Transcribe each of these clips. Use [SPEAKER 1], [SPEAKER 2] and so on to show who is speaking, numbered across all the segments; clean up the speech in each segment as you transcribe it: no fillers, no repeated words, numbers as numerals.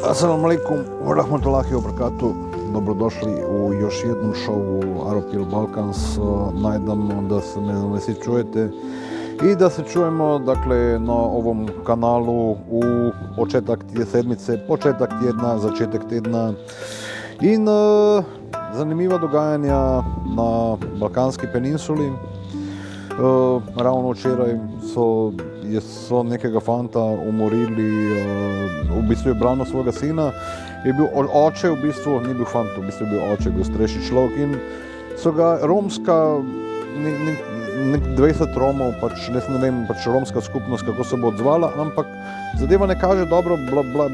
[SPEAKER 1] Assalamu alaikum wa rahmatullahi wa barakatuh. Dobrodošli u još jednom šovu Aropil Balkans. Najdamo da se ne svi čujete i da se čujemo dakle na ovom kanalu u početak sedmice, početak tjedna, začetek tedna in zanimiva dogajanja na Balkanski peninsuli. Ravno včeraj so nekega fanta umorili, v bistvu je branil svojega sina, je bil oče, v bistvu ni bil fant, v bistvu je bil oče, bil starejši človek in so ga romska, nek 20 Romov, ne vem, romska skupnost, kako se bo odzvala, ampak zadeva ne kaže dobro,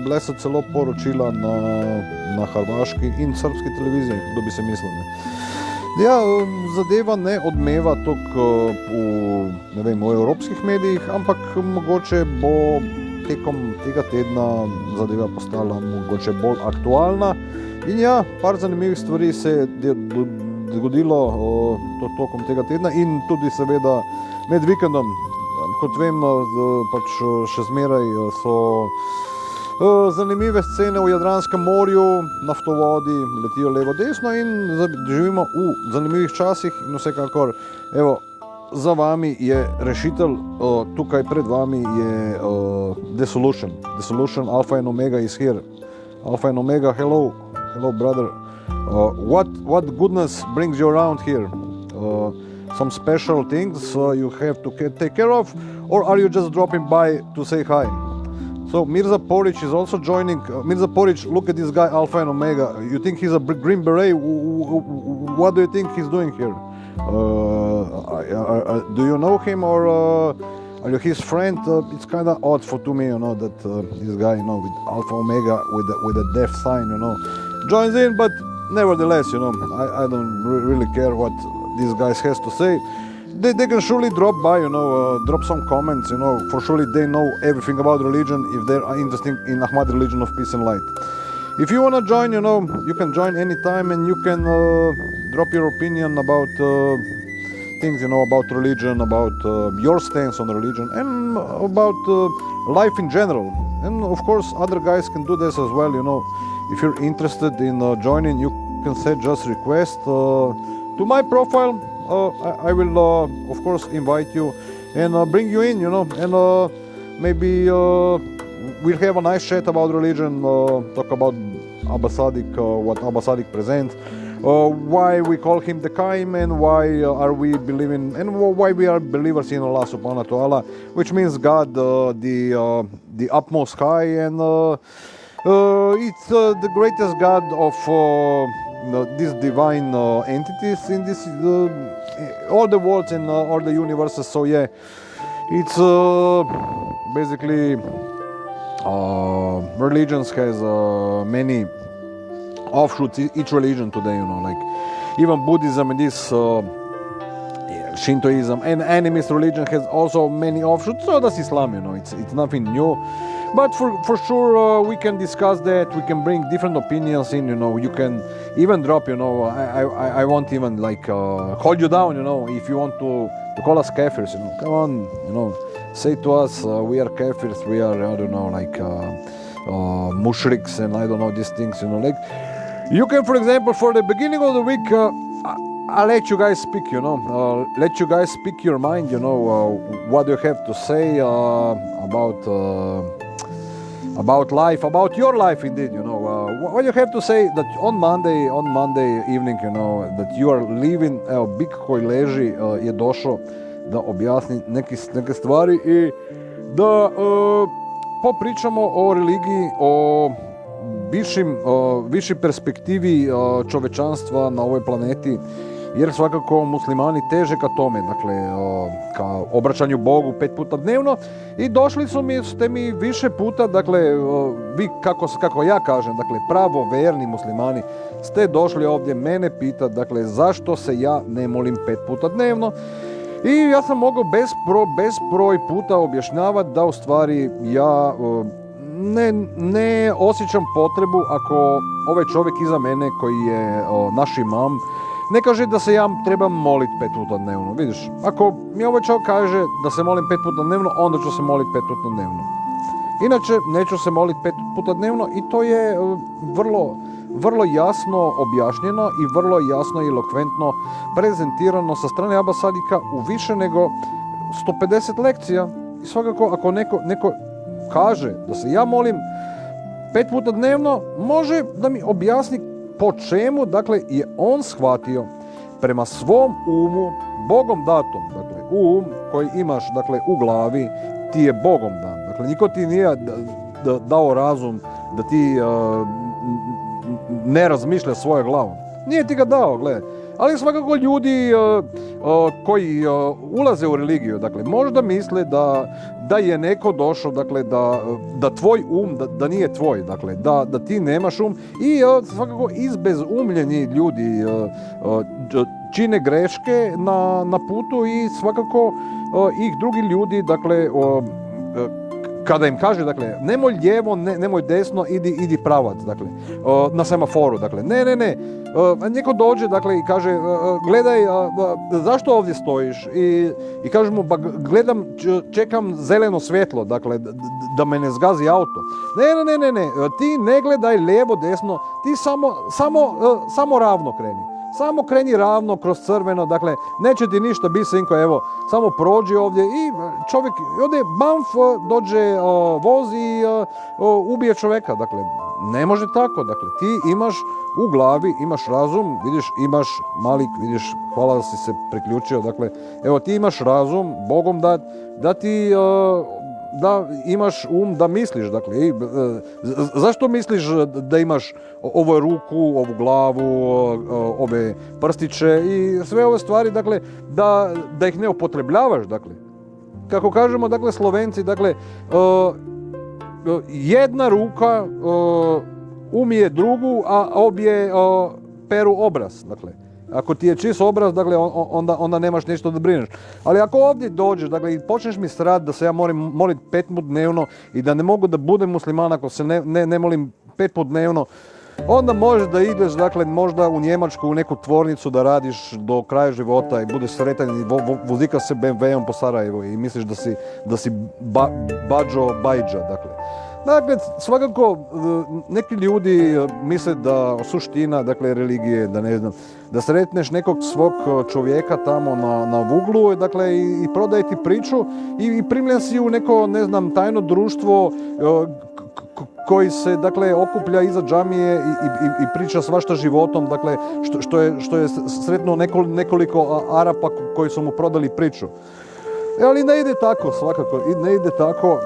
[SPEAKER 1] bile so celo poročila na hrvaški in srbski televiziji, kdo bi se mislil, ne. Ja, zadeva ne odmeva toliko v evropskih medijih, ampak mogoče bo tekom tega tedna zadeva postala mogoče bolj aktualna. In ja, par zanimivih stvari se je zgodilo tokom tega tedna in tudi seveda med vikendom. Kot vem, še zmeraj so zanimive scene v Jadranskem morju, naftovodi letijo levo desno in živimo v zanimivih časih in vsekakor, evo, za vami je rešitelj, tukaj pred vami je The Solution, Alpha and Omega is here. Alpha and Omega, hello brother. What goodness brings you around here? Some special things you have to take care of, or are you just dropping by to say hi? So Mirza Poric is also joining. Mirza Poric, look at this guy, Alpha and Omega. You think he's a Green Beret? What do you think he's doing here? Do you know him, or are you his friend? It's kind of odd to me, that this guy, with Alpha Omega, with a death sign, joins in. But nevertheless, I don't really care what these guys has to say. They can surely drop by, drop some comments, for surely they know everything about religion if they are interested in Ahmad religion of peace and light. If you want to join, you can join anytime and you can drop your opinion about things, about religion, about your stance on religion and about life in general. And of course, other guys can do this as well, If you're interested in joining, you can set just request to my profile. I will, of course, invite you and bring you in, and maybe we'll have a nice chat about religion, talk about Abba Sadiq, what Abba Sadiq presents, why we call him the Qaim, and why are we believing, and why we are believers in Allah subhanahu wa ta'ala, which means God, the utmost high, and it's the greatest God of these divine entities in this all the worlds and all the universes. So yeah, it's basically religions has many offshoots, each religion today, like even Buddhism and this Shintoism and animist religion has also many offshoots. So does Islam, it's nothing new. But for sure we can discuss that, we can bring different opinions in, you can even drop, I won't even hold you down, if you want to call us kafirs, come on, say to us, we are kafirs, we are, I don't know, mushriks and I don't know these things, you can, for example, for the beginning of the week, I'll let you guys speak, let you guys speak your mind, what you have to say about life, about your life indeed, what you have to say that on Monday evening, that you are living, Big koji leži je došao da objasni neke stvari i da popričamo o religiji, o višoj perspektivi čovečanstva na ovoj planeti, jer svakako muslimani teže ka tome, dakle, ka obraćanju Bogu 5 puta dnevno i došli ste mi više puta, dakle, vi, kako ja kažem, dakle, pravo verni muslimani, ste došli ovdje mene pitati, dakle, zašto se ja ne molim 5 puta dnevno i ja sam mogao bezbroj puta objašnjavati da u stvari ja ne osjećam potrebu ako ovaj čovjek iza mene koji je naš imam ne kaže da se ja trebam moliti 5 puta dnevno. Vidiš, ako mi ovaj čovjek kaže da se molim 5 puta dnevno, onda ću se moliti 5 puta dnevno. Inače, neću se moliti 5 puta dnevno i to je vrlo jasno objašnjeno i vrlo jasno i elokventno prezentirano sa strane Abba Sadika u više nego 150 lekcija. I svakako, ako neko kaže da se ja molim 5 puta dnevno, može da mi objasni po čemu, dakle, je on shvatio prema svom umu, Bogom datom, dakle, um koji imaš, dakle, u glavi, ti je Bogom dan. Dakle, niko ti nije dao razum da ti ne razmišlja svojom glavom. Nije ti ga dao, gledaj. Ali svakako ljudi koji ulaze u religiju, dakle, možda misle da je neko došao, dakle, da tvoj um, da nije tvoj, dakle, da ti nemaš um i svakako izbezumljeni ljudi čine greške na putu i svakako ih drugi ljudi, dakle, kada im kaže, dakle, nemoj lijevo, nemoj desno, idi pravac, dakle, na semaforu, dakle, ne, neko dođe, dakle, i kaže, gledaj, zašto ovdje stojiš? I kaže mu, ba, gledam, čekam zeleno svjetlo, dakle, da me ne zgazi auto. Ne, ti ne gledaj lijevo, desno, ti samo ravno kreni. Samo kreni ravno kroz crveno, dakle, neće ti ništa biti, sinko, evo, samo prođi ovdje i čovjek, ovdje bamf, dođe voz i ubije čovjeka, dakle, ne može tako, dakle, ti imaš u glavi, imaš razum, vidiš, imaš Malik, vidiš, hvala da si se priključio, dakle, evo, ti imaš razum, Bogom da ti da imaš um da misliš, dakle, zašto misliš da imaš ovu ruku, ovu glavu, ove prstiće i sve ove stvari, dakle, da ih ne upotrebljavaš, dakle. Kako kažemo, dakle, Slovenci, dakle, jedna ruka umije drugu, a obje peru obraz, dakle. Ako ti je čist obraz, dakle, onda nemaš nešto da brineš. Ali ako ovdje dođeš, dakle, i počneš mi srati da se ja moram moliti 5 puta dnevno i da ne mogu da budem musliman ako se ne molim 5 puta dnevno, onda možeš da ideš, dakle, možda u Njemačku, u neku tvornicu da radiš do kraja života i budeš sretan i vozika se BMW-om po Sarajevu i misliš da si Bađo Bajđa, dakle. Dakle, svakako neki ljudi misle da suština, dakle, religije, da ne znam, da sretneš nekog svog čovjeka tamo na vuglu, dakle, i prodaje ti priču i primljen si u neko, ne znam, tajno društvo koji se, dakle, okuplja iza džamije i priča svašta životom, dakle, što je sretno nekoliko Arapa koji su mu prodali priču. Ali ne ide tako, svakako, ne ide tako,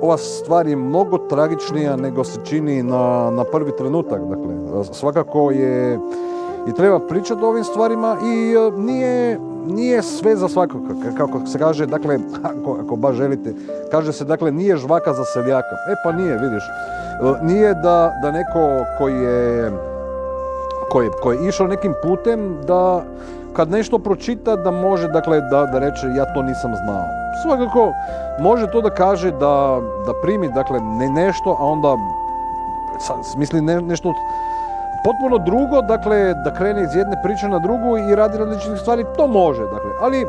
[SPEAKER 1] ova stvar je mnogo tragičnija nego se čini na prvi trenutak, dakle, svakako je i treba pričati o ovim stvarima i nije sve za svakog, kako se kaže, dakle, ako baš želite, kaže se, dakle, nije žvaka za seljaka, pa nije, vidiš, nije da neko koji je išao nekim putem, da kad nešto pročita da može, dakle, da reče ja to nisam znao. Svakako može to da kaže, da primi, dakle, nešto, a onda misli nešto potpuno drugo, dakle, da krene iz jedne priče na drugu i radi različitih stvari, to može, dakle, ali,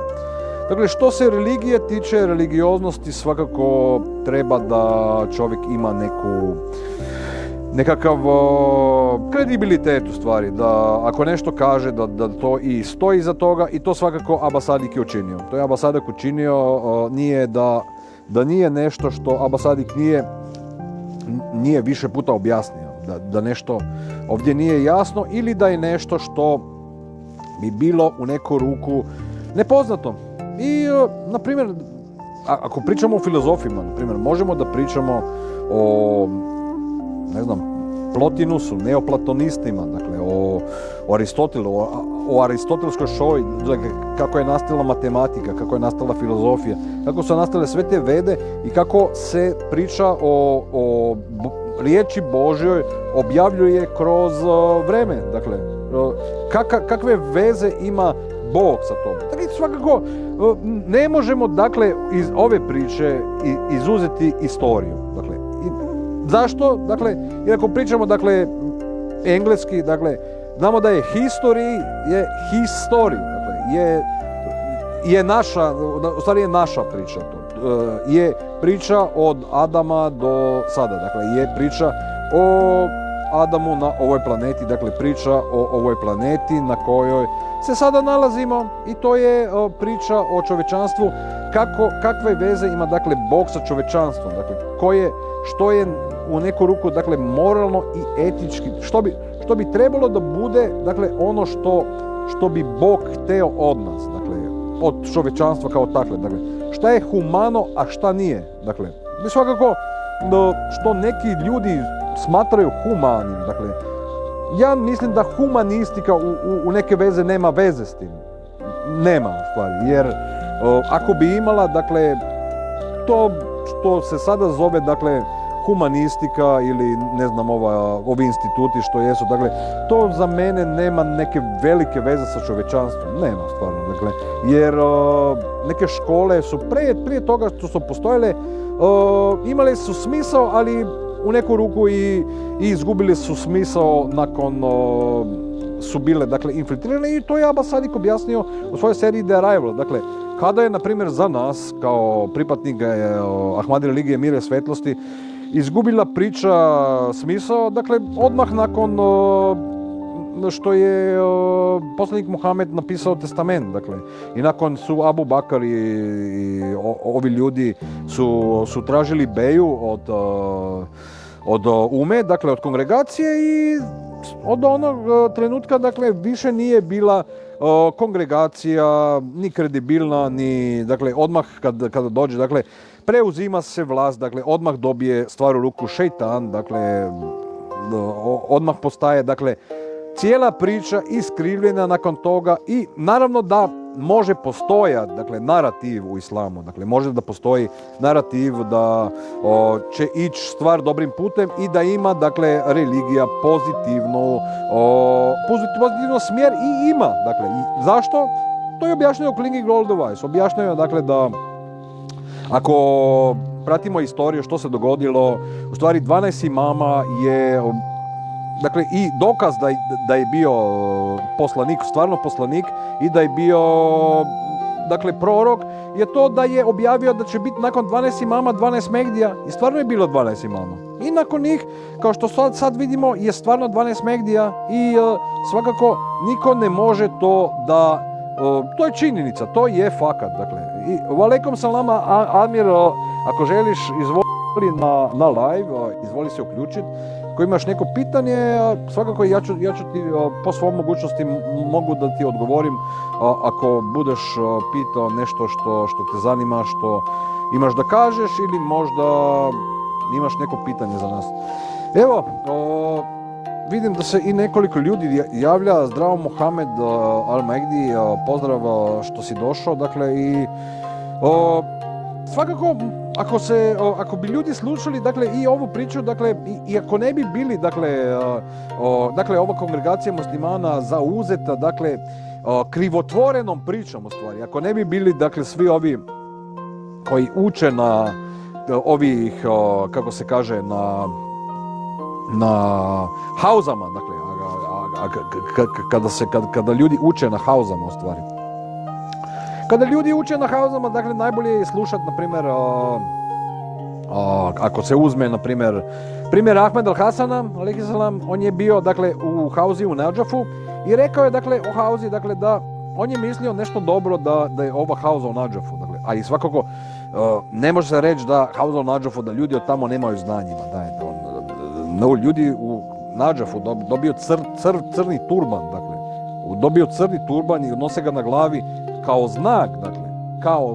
[SPEAKER 1] dakle, što se religije tiče, religioznosti, svakako treba da čovjek ima nekakav kredibilitet, u stvari, da ako nešto kaže da to i stoji iza toga, i to svakako Abba Sadik je učinio. To je Abba Sadik učinio, nije da nije nešto što Abba Sadik nije više puta objasnio, da nešto ovdje nije jasno ili da je nešto što bi bilo u neku ruku nepoznato. I, na primjer, ako pričamo o filozofima, na primjer, možemo da pričamo o, ne znam, Plotinusu, neoplatonistima, dakle, o Aristotelu, o aristotelskoj školi, dakle, kako je nastala matematika, kako je nastala filozofija, kako su nastale sve te vede i kako se priča o riječi Božjoj objavljuje kroz vreme, dakle, kakve veze ima Bog sa tom. Dakle, svakako ne možemo, dakle, iz ove priče izuzeti istoriju, dakle. Zašto? Dakle, jer ako pričamo, dakle, engleski, dakle, znamo da je history, dakle, je naša, u stvari je naša priča to. je priča od Adama do sada, dakle je priča o Adamu na ovoj planeti, dakle priča o ovoj planeti na kojoj se sada nalazimo i to je priča o čovečanstvu, kakve veze ima dakle Bog sa čovečanstvom, dakle što je u neku ruku dakle moralno i etički, što bi trebalo da bude dakle ono što bi Bog hteo od nas, dakle od čovečanstva kao takve, dakle šta je humano, a šta nije, dakle svakako što neki ljudi smatraju humanim, dakle ja mislim da humanistika u neke veze nema veze s tim, nema u stvari, jer ako bi imala, dakle to što se sada zove, dakle humanistika ili ne znam ovi instituti što jesu, dakle to za mene nema neke velike veze sa čovečanstvom, nema stvarno, dakle jer neke škole su prije toga što su postojale imale su smisao, ali u neku ruku i izgubili su smisao nakon su bile dakle infiltrirane i to je Abbas Sadik objasnio u svojoj seriji The Arrival, dakle kada je na primjer za nas kao pripadnika Ahmadi religije mira i svetlosti izgubila priča smisao, dakle odmah nakon što je poslanik Muhamed napisao testament, dakle i nakon su Abu Bakar i ovi ljudi su tražili beju od ume, dakle od kongregacije i od onog trenutka dakle više nije bila kongregacija ni kredibilna, ni dakle odmah kada dođe, dakle preuzima se vlast, dakle odmah dobije stvar u ruku šejtan, dakle odmah postaje dakle cijela priča iskrivljena nakon toga i naravno da može postojati dakle narativ u islamu, dakle može da postoji narativ da će ići stvar dobrim putem i da ima dakle religija pozitivno smjer i ima, dakle i zašto? To je objašnjeno u knjigi Gold Device, objašnjeno dakle da ako pratimo istoriju što se dogodilo, u stvari 12 imama je dakle i dokaz da je bio poslanik, stvarno poslanik i da je bio dakle prorok je to da je objavio da će biti nakon 12 imama 12 Mehdija i stvarno je bilo 12 imama. I nakon njih, kao što sad vidimo, je stvarno 12 Mehdija i svakako niko ne može to da to je činjenica, to je fakat, dakle. I Valekom salama, Amir, ako želiš izvoli na live, izvoli se uključiti. Ako imaš neko pitanje, svakako ja ću ti po svom mogućnosti mogu da ti odgovorim ako budeš pitao nešto što te zanima, što imaš da kažeš ili možda imaš neko pitanje za nas. Evo, vidim da se i nekoliko ljudi javlja. Zdravo Mohamed Al-Megdi, pozdrav što si došao, dakle i svakako ako bi ljudi slušali dakle i ovu priču, dakle i ako ne bi bili dakle ova kongregacija muslimana zauzeta dakle krivotvorenom pričom u stvari, ako ne bi bili dakle svi ovi koji uče na ovih kako se kaže na hauzama, dakle kada ljudi uče na hauzama u stvari. Kada ljudi uče na hauzama, dakle najbolje je slušati, na primjer, ako se uzme, na primjer Ahmed Al-Hasana, alejhiselam, on je bio, dakle, u hauzi u Nadžafu i rekao je, dakle, o hauzi, dakle, da on je mislio nešto dobro da je ova hauza u Nadžafu, dakle, ali svakako ne može se reći da hauza u Nadžafu, da ljudi od tamo nemaju znanjima, ljudi u Nadžafu dobio crni turban, dakle, dobio crni turban i nose ga na glavi kao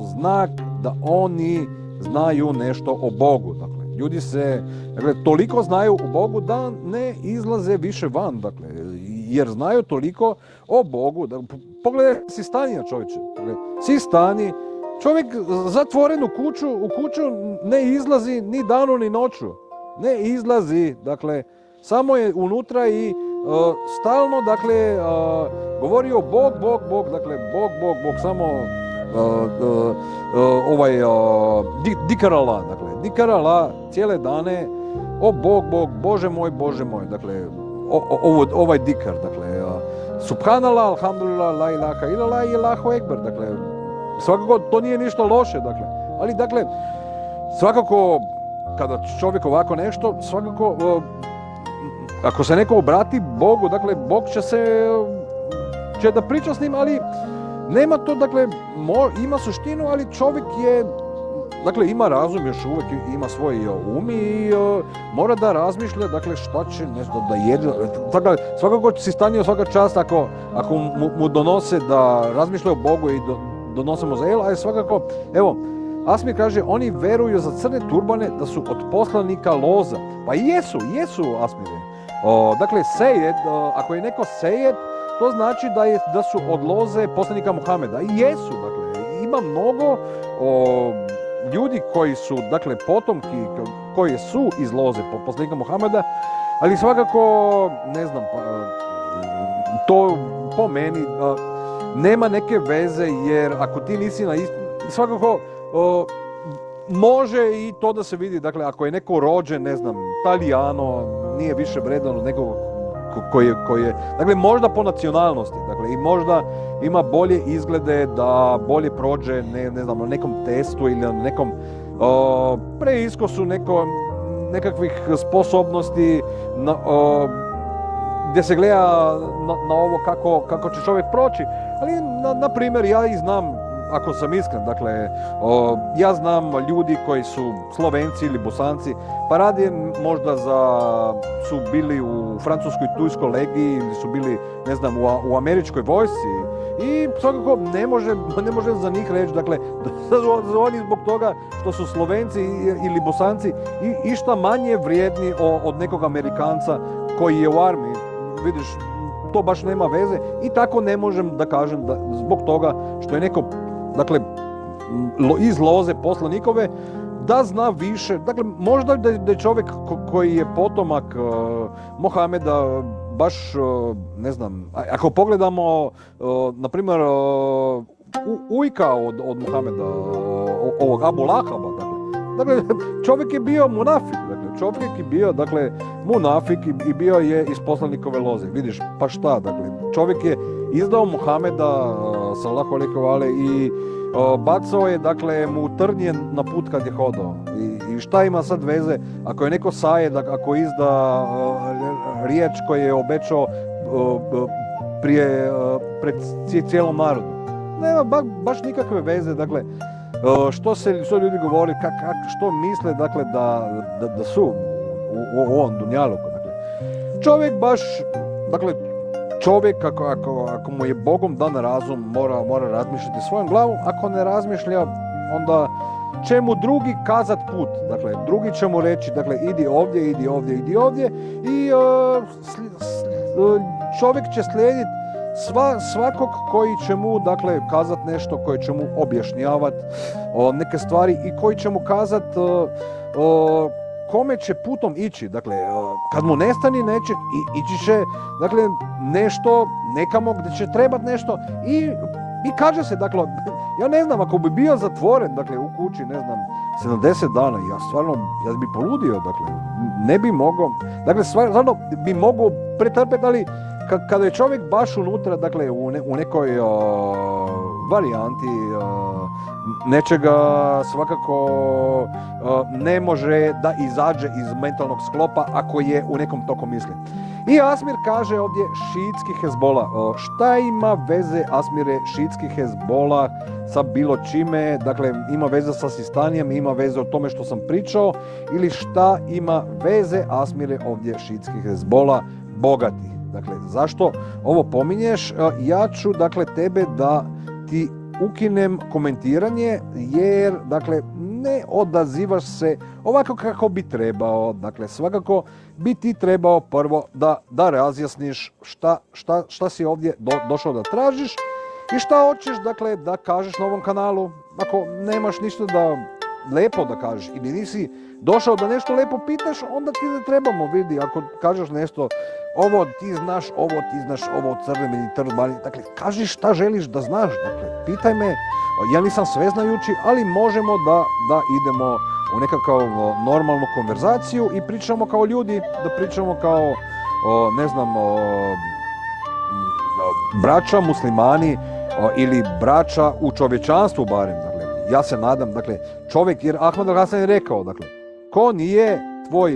[SPEAKER 1] znak da oni znaju nešto o Bogu, dakle, ljudi se, dakle, toliko znaju o Bogu da ne izlaze više van, dakle, jer znaju toliko o Bogu. Pogledaj Sistanija, čovječe, Sistani, čovjek zatvoren u kuću ne izlazi ni danu ni noću, ne izlazi, dakle, samo je unutra i stalno, dakle, govori o Bog, dakle, Bog, samo Dikar Allah, dakle, Dikar Allah, cijele dane, o Bog, Bože moj, dakle, ovaj Dikar, dakle, Subhanallah, Alhamdulillah, La ilaha illallah i Allahu Ekber, dakle, svakako to nije ništa loše, dakle, Ali dakle, svakako kada čovjek ovako nešto, svakako ako se neko obrati Bogu, dakle Bog će da priča s njim, ali nema to, dakle ima suštinu, ali čovjek je, dakle ima razum još uvijek, ima svoj um i mora da razmišlja, dakle šta će nešto da jede. Dakle, svakako si stanio svaka čast ako mu donose da razmišlja o Bogu i donose mu za jelo, ali svakako, evo, Asmir kaže, oni veruju za crne turbane da su od poslanika loza. Pa jesu Asmire. Dakle, sejed, ako je neko sejed, to znači da su od loze poslanika Muhameda. I jesu, dakle, ima mnogo ljudi koji su, dakle, potomki koji su iz loze poslanika Muhameda, ali svakako, ne znam, to po meni nema neke veze, jer ako ti nisi na svakako može i to da se vidi, dakle, ako je neko rođen, ne znam, Talijano, nije više vredan od nekog koji je, dakle, možda po nacionalnosti, dakle, i možda ima bolje izglede da bolje prođe, ne znam, na nekom testu ili na nekom preiskosu nekakvih sposobnosti, gdje se gleda na ovo kako će čovjek proći. Ali, na primjer, ja i znam, ako sam iskren, dakle, ja znam ljudi koji su Slovenci ili Bosanci, pa radije možda su bili u francuskoj Tujskoj legiji ili su bili, ne znam, u američkoj vojsci i svakako ne može za njih reći, dakle, oni zbog toga što su Slovenci ili Bosanci išta manje vrijedni od nekog Amerikanca koji je u armiji, vidiš, to baš nema veze i tako ne možem da kažem da zbog toga što je neko, dakle, iz loze poslanikove, da zna više. Dakle, možda da je čovjek koji je potomak Mohameda baš, ne znam, ako pogledamo, na primjer, ujka od Mohameda, ovog Abu Lahaba, dakle, čovjek je bio munafik, čovjek je bio, dakle, munafik i bio je iz poslanikove loze. Vidiš, pa šta, dakle, čovjek je izdao Muhameda, sallallahu alejhi ve sellem, i bacao je, dakle, mu trnje na put kad je hodao. I šta ima sad veze ako je neko sajed, ako izda riječ koju je obećao pred cijelom narodu? Nema baš nikakve veze, dakle, što ljudi govori, što misle, dakle, da su u ovom dunjaluku. Dakle, čovjek baš, dakle, čovjek ako mu je Bogom dan razum, mora razmišljati svojom glavom. Ako ne razmišlja, onda će mu drugi kazat put. Dakle, drugi će mu reći, dakle, idi ovdje i čovjek će slijediti svakog koji će mu, dakle, kazat nešto, koji će mu objašnjavati neke stvari i koji će mu kazat kome će putom ići. Dakle, kad mu nestani neće, ići će, dakle, nešto, nekamo gdje će trebat nešto i kaže se, dakle, ja ne znam, ako bi bio zatvoren, dakle, u kući, ne znam, 70 dana, ja bi poludio, dakle, ne bi mogao, dakle, stvarno bi mogao pretrpeti, ali kada je čovjek baš unutra, dakle, u nekoj varijanti nečega, svakako ne može da izađe iz mentalnog sklopa ako je u nekom toku misli. I Asmir kaže ovdje šiitski Hezbola. Šta ima veze, Asmire, šiitski Hezbola sa bilo čime? Dakle, ima veze sa Sistanijem, ima veze o tome što sam pričao, ili šta ima veze, Asmire, ovdje šiitski Hezbola, bogati? Dakle, zašto ovo pominješ? Ja ću, dakle, tebe da ti ukinem komentiranje, jer, dakle, ne odazivaš se ovako kako bi trebao. Dakle, svakako bi ti trebao prvo da razjasniš šta si ovdje došao da tražiš i šta hoćeš, dakle, da kažeš na ovom kanalu. Ako nemaš ništa lepo da kažeš ili nisi došao da nešto lepo pitaš, onda ti ne trebamo, vidi, ako kažeš nešto, ovo ti znaš, ovo crveni ili trvani, dakle, kaži šta želiš da znaš, dakle, pitaj me, ja nisam sveznajući, ali možemo da idemo u nekakav normalnu konverzaciju i pričamo kao ljudi, da pričamo kao, ne znam, braća muslimani ili braća u čovječanstvu barem, dakle, ja se nadam, dakle, čovjek, jer Ahmad al-Hasan je rekao, dakle, ko nije tvoj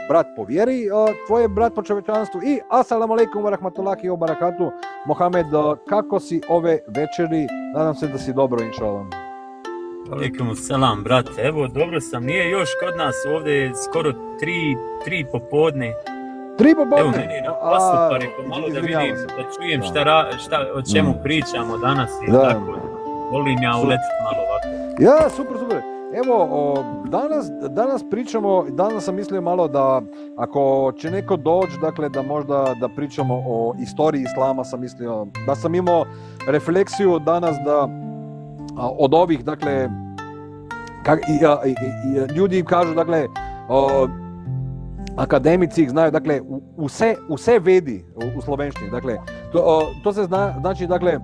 [SPEAKER 1] brat po vjeri, tvoj je brat po čovječanstvu. I assalamu alaikum wa rahmatullahi wa barakatuh. Mohamed, kako si ove večeri? Nadam se da si dobro, inšalam.
[SPEAKER 2] Alaikum salam, brate. Evo, dobro sam. Nije još kod nas ovdje skoro 3 popodne.
[SPEAKER 1] 3 popodne?
[SPEAKER 2] Evo meni na poslu, pa rekao malo da vidim, da čujem o čemu pričamo danas i tako. Volim ja uletiti malo ovako.
[SPEAKER 1] Ja, super. Evo, danas pričamo, danas sam mislio malo da ako će neko doći, dakle da možda da pričamo o istoriji islama, sam mislio da sam imao refleksiju danas da od ovih, dakle, ljudi kažu, dakle, akademici znaju, dakle, u se vedi u slovenštini, dakle, to se znači, dakle,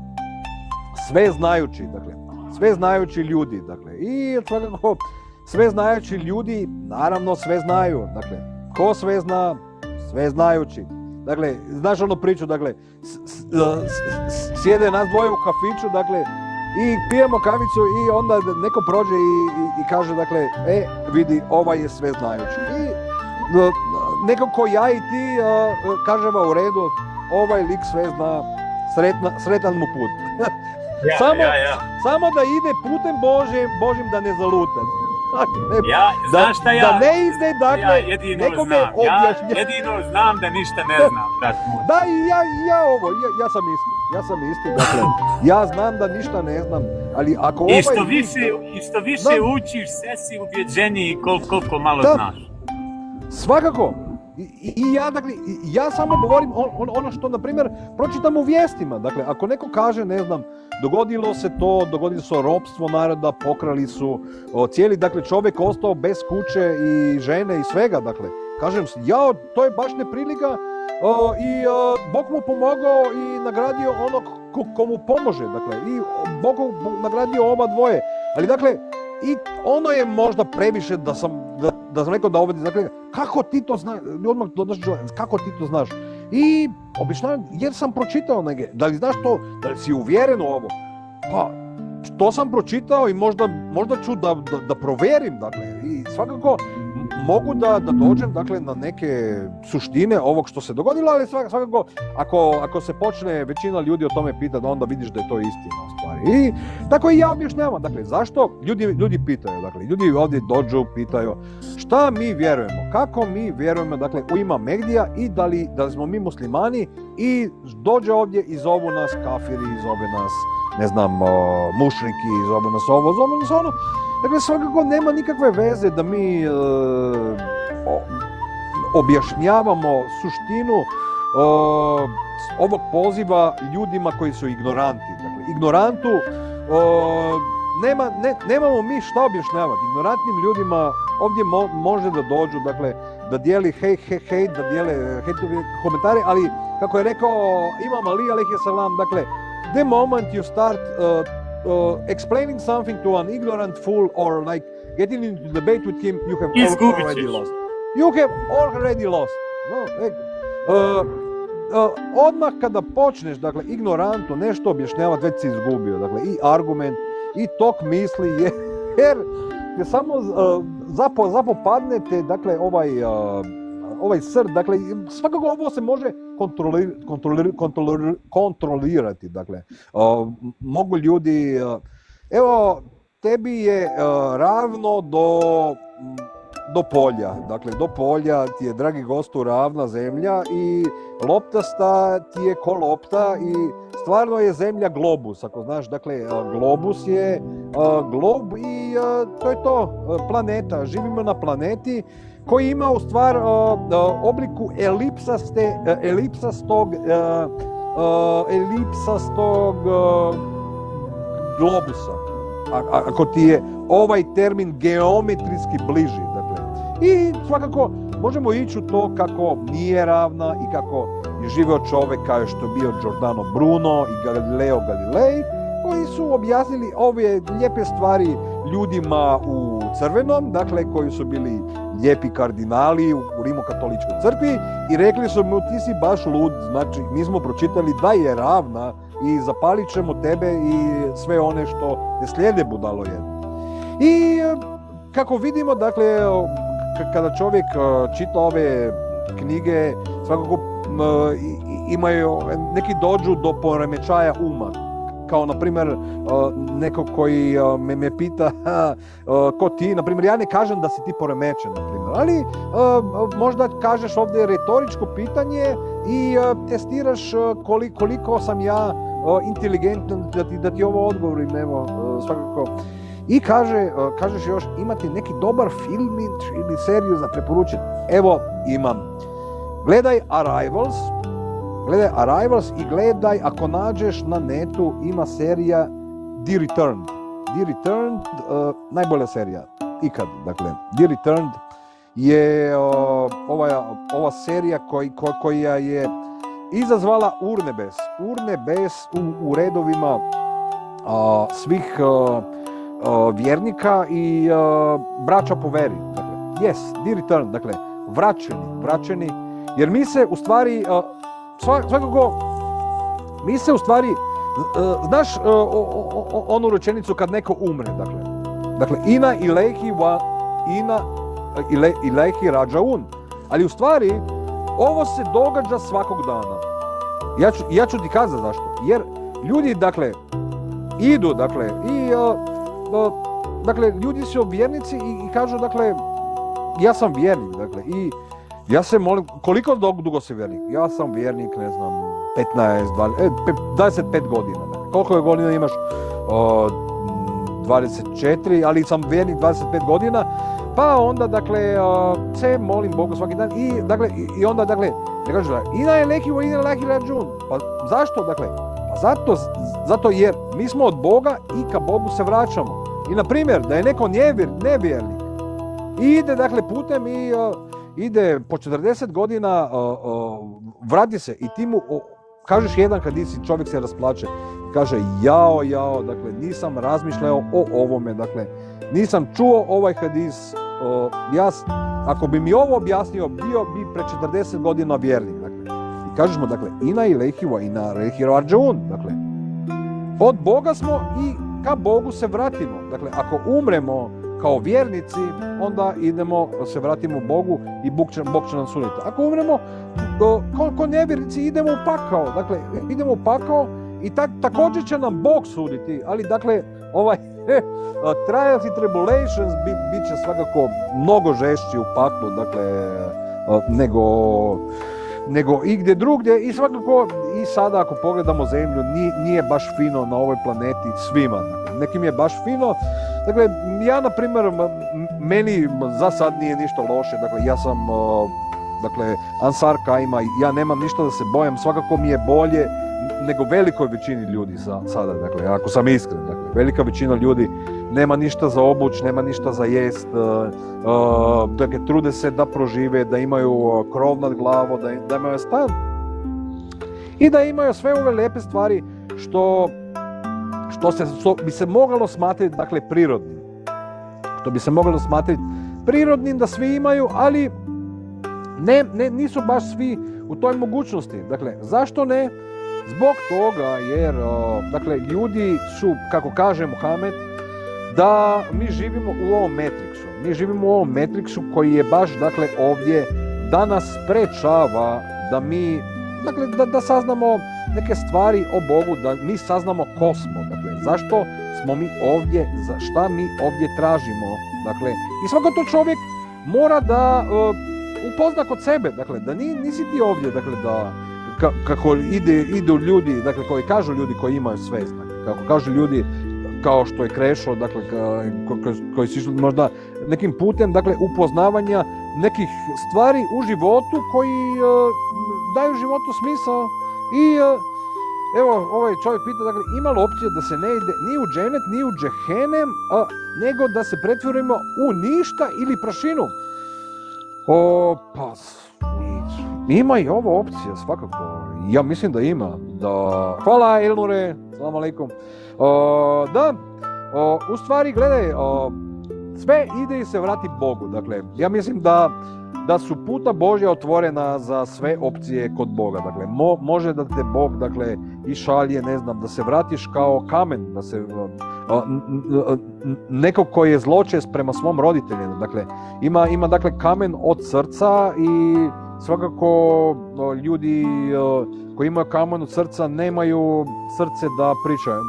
[SPEAKER 1] sve znajući ljudi, dakle, i svakako sve znajući ljudi, naravno sve znaju, dakle, ko sve zna, sve znajući, dakle, znaš onu priču, dakle, sjede nas dvoje u kafiću, dakle, i pijemo kavicu i onda neko prođe i kaže, dakle, vidi, ovaj je sve znajući. I neko ko ja i ti kažemo u redu, ovaj lik sve zna, sretan mu put. Samo da ide putem Božim da ne zaluta.
[SPEAKER 2] Znaš šta ja?
[SPEAKER 1] Da ne ide, dakle, nekome objašnja.
[SPEAKER 2] Ja jedino znam da ništa ne znam, brat moj.
[SPEAKER 1] Da, i ja sam isti, dakle, ja znam da ništa ne znam, ali ako ovaj...
[SPEAKER 2] Isto više učiš, sve si ubjeđeniji koliko malo znaš.
[SPEAKER 1] Svakako. I ja, dakle, ja samo govorim ono što, na primjer, pročitam u vijestima. Dakle, ako neko kaže, ne znam, dogodilo se ropstvo naroda, pokrali su cijeli, dakle, čovjek ostao bez kuće i žene i svega, dakle, kažem, to je baš neprilika i Bog mu pomogao i nagradio onog ko mu pomože, dakle, i Bog nagradio oba dvoje, ali, dakle, i ono je možda previše da sam rekao da ovdje, dakle, kako ti to znaš, kako ti to znaš? I obično, jer sam pročitao negdje, da li znaš to, da li si uvjeren u ovo? Pa, to sam pročitao i možda ću da provjerim, dakle, i svakako mogu da dođem, dakle, na neke suštine ovog što se dogodilo, ali svakako ako se počne većina ljudi o tome pitati, onda vidiš da je to istina u stvari. I tako i ja objašnjavam, dakle, zašto ljudi pitaju, dakle, ljudi ovdje dođu, pitaju šta mi vjerujemo, kako mi vjerujemo, dakle, u ima Mehdija i da li smo mi muslimani, i dođe ovdje i zovu nas kafiri, zove nas, ne znam, mušriki, zove nas ovo, zove nas ono. Dakle, svakako nema nikakve veze da mi objašnjavamo suštinu ovog poziva ljudima koji su ignoranti. Dakle, ignorantu nemamo mi šta objašnjavati. Ignorantnim ljudima ovdje može da dođu, dakle, da dijeli hej, da dijele hejtove komentare, ali kako je rekao Imam Ali alejhi salam, dakle, the moment you start explaining something to an ignorant fool or like getting into debate with him, you have already lost. You have already lost. Odmah kada počneš, dakle, ignorantu nešto objašnjavati, već si izgubio. Dakle, i argument, i tok misli, jer samo zapopadnete, dakle, ovaj srd, dakle, svakako ovo se može kontrolirati, dakle, mogu ljudi, evo, tebi je ravno do polja, dakle, do polja ti je, dragi gostu, ravna zemlja i loptasta ti je ko lopta i stvarno je zemlja globus, ako znaš, dakle, globus je glob i to je to, planeta, živimo na planeti koji ima u stvar obliku elipsastog globusa, ako ti je ovaj termin geometrijski bliži, dakle. I svakako možemo ići u to kako nije ravna i kako je živio čovjek kao što je bio Giordano Bruno i Galileo Galilei, koji su objasnili ove lijepe stvari ljudima u crvenom, dakle, koji su bili lijepi kardinali u Rimokatoličkoj crkvi i rekli su mu, ti si baš lud, znači mi smo pročitali da je ravna i zapalit ćemo tebe i sve one što ne slijede, budalo jedno. I kako vidimo, dakle, kada čovjek čita ove knjige, svakako imaju, neki dođu do poremećaja uma. Kao, na primjer, neko koji me pita ko ti, na primjer, ja ne kažem da si ti poremećen, na primjer, ali možda kažeš ovdje retoričko pitanje i testiraš koliko sam ja inteligentan da ti ovo odgovorim, evo, svakako. I kažeš još, imate neki dobar film ili seriju za preporučiti? Evo, imam. Gledaj Arrivals i gledaj, ako nađeš na netu, ima serija The Returned. The Returned, najbolja serija ikad. Dakle, The Returned je ova serija koja je izazvala urnebes u redovima svih vjernika i braća po veri. Dakle, yes, The Returned, dakle, vraćeni, jer mi se u stvari svakako, mi se u stvari, znaš onu rečenicu kad neko umre, dakle, ina ilaihi rađaun, ali u stvari ovo se događa svakog dana. Ja ću ti kazati zašto, jer ljudi, dakle, idu, dakle, i dakle, ljudi su vjernici i kažu, dakle, ja sam vjernik, dakle, i ja se molim, koliko dugo si vjernik? Ja sam vjernik, ne znam, 25 godina. Dakle. Koliko godina imaš? 24, ali sam vjernik 25 godina. Pa onda, dakle, se molim Bogu svaki dan. I, dakle, i onda, dakle, ne kažu, ina je leki wa ina laki rađun. Pa zašto, dakle? Pa zato jer mi smo od Boga i ka Bogu se vraćamo. I, na primjer, da je neko nevjernik i ide, dakle, putem i ide po 40 godina, vrati se i ti mu kažeš jedan hadis i čovjek se rasplače. Kaže, jao, dakle, nisam razmišljao o ovome, dakle, nisam čuo ovaj hadis, ako bi mi ovo objasnio, bio bi pre 40 godina vjernik, dakle. I kažeš mu, dakle, ina ilaihi wa ina ilaihi rađaun, dakle, od Boga smo i ka Bogu se vratimo. Dakle, ako umremo kao vjernici, onda se vratimo Bogu i Bog će nam suditi. Ako umremo kao nevjernici, idemo u pakao. Dakle, idemo u pakao i također će nam Bog suditi, ali, dakle, trials i tribulations bit će svakako mnogo žešći u paklu, dakle, nego igdje drugdje. I svakako i sada ako pogledamo zemlju, nije baš fino na ovoj planeti svima. Dakle, nekim je baš fino. Dakle, ja, na primjer, meni za sad nije ništa loše. Dakle, ja sam Ansar Kaima, ja nemam ništa da se bojam. Svakako mi je bolje nego velikoj većini ljudi sada. Dakle, ako sam iskren, dakle, velika većina ljudi nema ništa za obuć, nema ništa za jest, dakle, trude se da prožive, da imaju krov nad glavom, da imaju stan i da imaju sve ove lijepe stvari što bi se moglo smatrati, dakle, prirodnim. Što bi se moglo smatrati prirodnim da svi imaju, ali nisu baš svi u toj mogućnosti. Dakle, zašto ne? Zbog toga jer, dakle, ljudi su, kako kaže Muhamed, da mi živimo u ovom Matrixu. Mi živimo u ovom Matrixu koji je baš, dakle, ovdje da nas sprečava da mi, dakle, da saznamo neke stvari o Bogu, da mi saznamo ko smo. Dakle, zašto smo mi ovdje, za šta mi ovdje tražimo. Dakle, i svako to čovjek mora da upozna kod sebe. Dakle, da nisi ti ovdje, dakle, da kako idu ljudi, dakle, koji kažu ljudi koji imaju svest, dakle, kako kažu ljudi kao što je Krešo, dakle, koji su išli možda nekim putem, dakle, upoznavanja nekih stvari u životu koji daju životu smisao. I evo, ovaj čovjek pita, dakle, ima li opcija da se ne ide ni u dženet, ni u džehenem, nego da se pretvorimo u ništa ili prašinu? Pa, ima i ova opcija, svakako. Ja mislim da ima. Hvala, Elnure, salam alaikum. U stvari, gledaj, sve ide i se vrati Bogu. Dakle, ja mislim da su puta Božja otvorena za sve opcije kod Boga. Dakle, može da te Bog, dakle, i šalje, ne znam, da se vratiš kao kamen, da se neko koji je zločest prema svom roditelju. Dakle, ima dakle kamen od srca i svakako ljudi koji imaju kamen od srca nemaju srce da pričaju,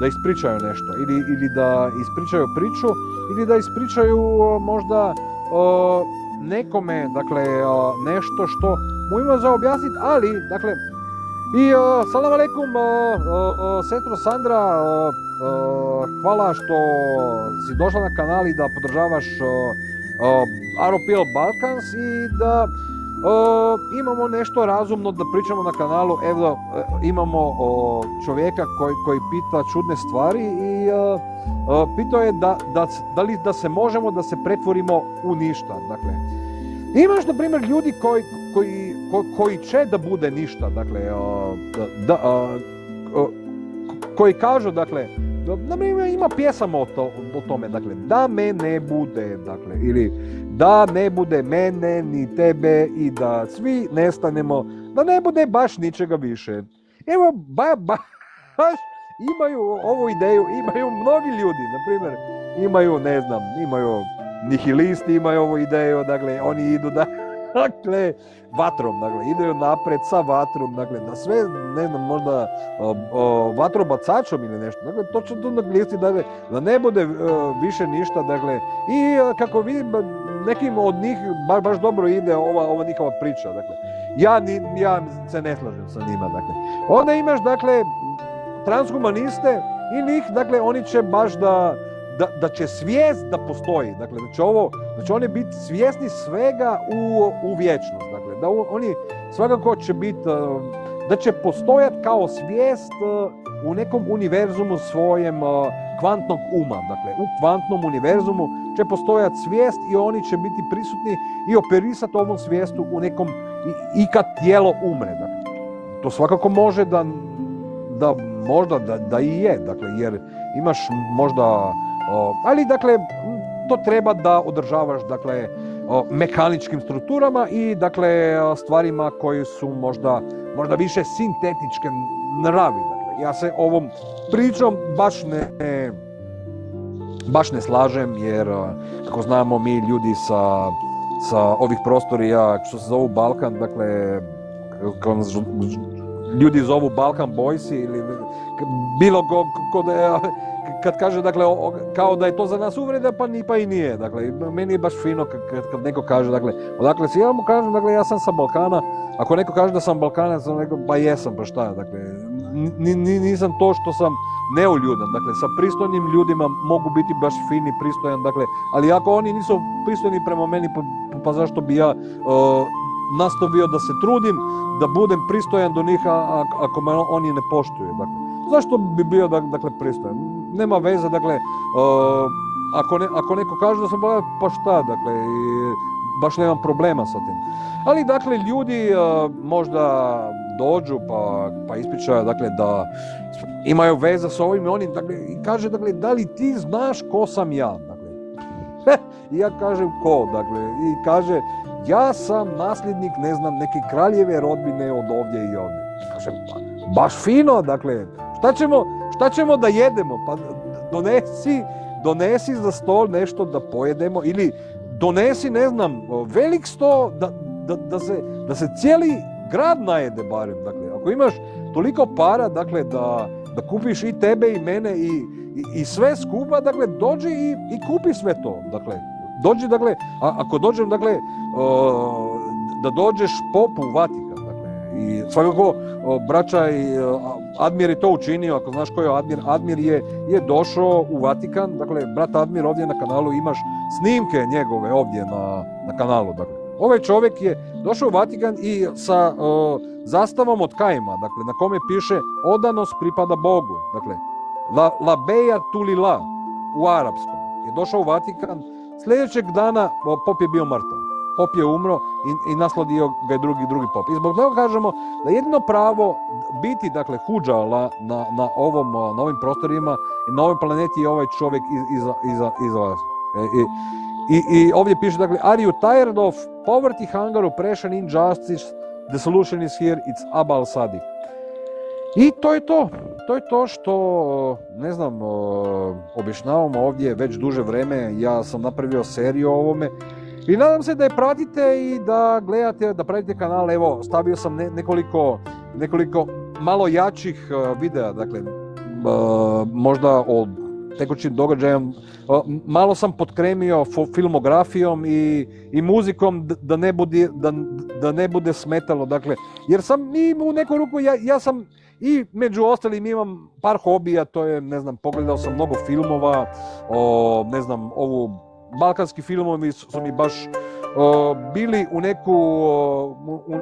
[SPEAKER 1] da ispričaju nešto ili da ispričaju priču ili da ispričaju možda nekome, dakle, nešto što mu ima za objasniti, ali, dakle, i salam aleikum, sestro Sandra, hvala što si došla na kanal i da podržavaš Aropil Balkans i da imamo nešto razumno da pričamo na kanalu. Evo, imamo čovjeka koji pita čudne stvari i pitao je da se možemo da se pretvorimo u ništa. Dakle, imaš, na primjer, ljudi koji će da bude ništa, dakle, koji kažu, dakle, na primjer, ima pjesama o tome, dakle, da me ne bude, dakle, ili da ne bude mene ni tebe i da svi nestanemo, da ne bude baš ničega više. Evo, baš imaju ovu ideju, imaju mnogi ljudi, na primjer, imaju nihilisti, imaju ovu ideju, dakle, oni idu dakle, vatrom, dakle, idu napred sa vatrom, dakle, da sve, ne znam, možda vatrobacačom ili nešto, dakle, točno to naglisti, dakle, da ne bude više ništa, dakle, i kako vidim, nekim od njih baš dobro ide ova njihova priča, dakle, ja se ne slažem sa njima, dakle. Onda imaš, dakle, transhumaniste i njih, dakle, oni će baš da će svijest da postoji, dakle, da će oni biti svjesni svega u vječnost, dakle, da oni svakako će biti, da će postojati kao svijest u nekom univerzumu svojem kvantnog uma, dakle, u kvantnom univerzumu će postojati svijest i oni će biti prisutni i operisati ovom svijestu u nekom, i kad tijelo umre, dakle, to svakako može da možda da i je, dakle, jer imaš možda, ali, dakle, to treba da održavaš, dakle, mehaničkim strukturama i, dakle, stvarima koje su možda više sintetičke naravi. Dakle, ja se ovom pričom baš ne slažem, jer, kako znamo, mi ljudi sa ovih prostorija, što se zovu Balkan, dakle, ljudi zovu Balkan Boysi ili bilo kad kaže, dakle, kao da je to za nas uvreda, pa i nije. Dakle, meni je baš fino kad neko kaže, dakle, odakle si, ja mu kažem, dakle, ja sam sa Balkana. Ako neko kaže da sam Balkanac, sam rekao, pa jesam, pa šta, dakle, nisam to što sam neuljudan, dakle, sa pristojnim ljudima mogu biti baš fini, pristojan, dakle, ali ako oni nisu pristojni prema meni, pa zašto bi ja nastavio da se trudim, da budem pristojan do njih, ako me oni ne poštuju, dakle. Zašto bi bio, dakle, pristojan? Nema veze, dakle, ako neko kaže da sam pa šta, dakle, baš nemam problema sa tim. Ali, dakle, ljudi možda dođu pa ispričaju, dakle, da imaju veze s ovim i onim, dakle, i kaže, dakle, da li ti znaš ko sam ja, dakle. I ja kažem ko, dakle, i kaže, ja sam nasljednik, ne znam, neke kraljeve rodbine od ovdje i ovdje. Kažem, baš fino, dakle, šta ćemo da jedemo? Pa donesi za stol nešto da pojedemo ili donesi, ne znam, velik sto da se cijeli grad najede barem. Dakle, ako imaš toliko para, dakle, da kupiš i tebe i mene i sve skupa, dakle, dođi i kupi sve to. Dakle, dođi, dakle, ako dođem, dakle, da dođeš popu u Vatikan, dakle, i svakako braća i Admir je to učinio, ako znaš ko je Admir je došao u Vatikan, dakle, brat Admir, ovdje na kanalu imaš snimke njegove ovdje na kanalu, dakle. Ovaj čovjek je došao u Vatikan i sa zastavom od kajma, dakle, na kome piše odanost pripada Bogu, dakle, la beja tulila u arapskom. Je došao u Vatikan, sljedećeg dana pop je bio mrtav. Pop je umro i nasledio ga je drugi pop. I zbog toga kažemo da jedino pravo biti, dakle, hudžala na ovim prostorima i na ovoj planeti je ovaj čovjek iza vas. I ovdje piše, dakle, are you tired of poverty, hunger, oppression, injustice? The solution is here, it's Abal Sadiq. I to je to. To je to što, ne znam, objašnjavamo ovdje već duže vreme. Ja sam napravio seriju o ovome i nadam se da je pratite i da gledate, da pratite kanal. Evo, stavio sam nekoliko malo jačih videa, dakle, možda o tekućim događajem. Malo sam potkremio filmografijom i muzikom da ne bude smetalo, dakle, jer sam i u neku ruku, ja sam i među ostalim imam par hobija, to je, ne znam, pogledao sam mnogo filmova, ne znam, balkanski filmovi su mi baš bili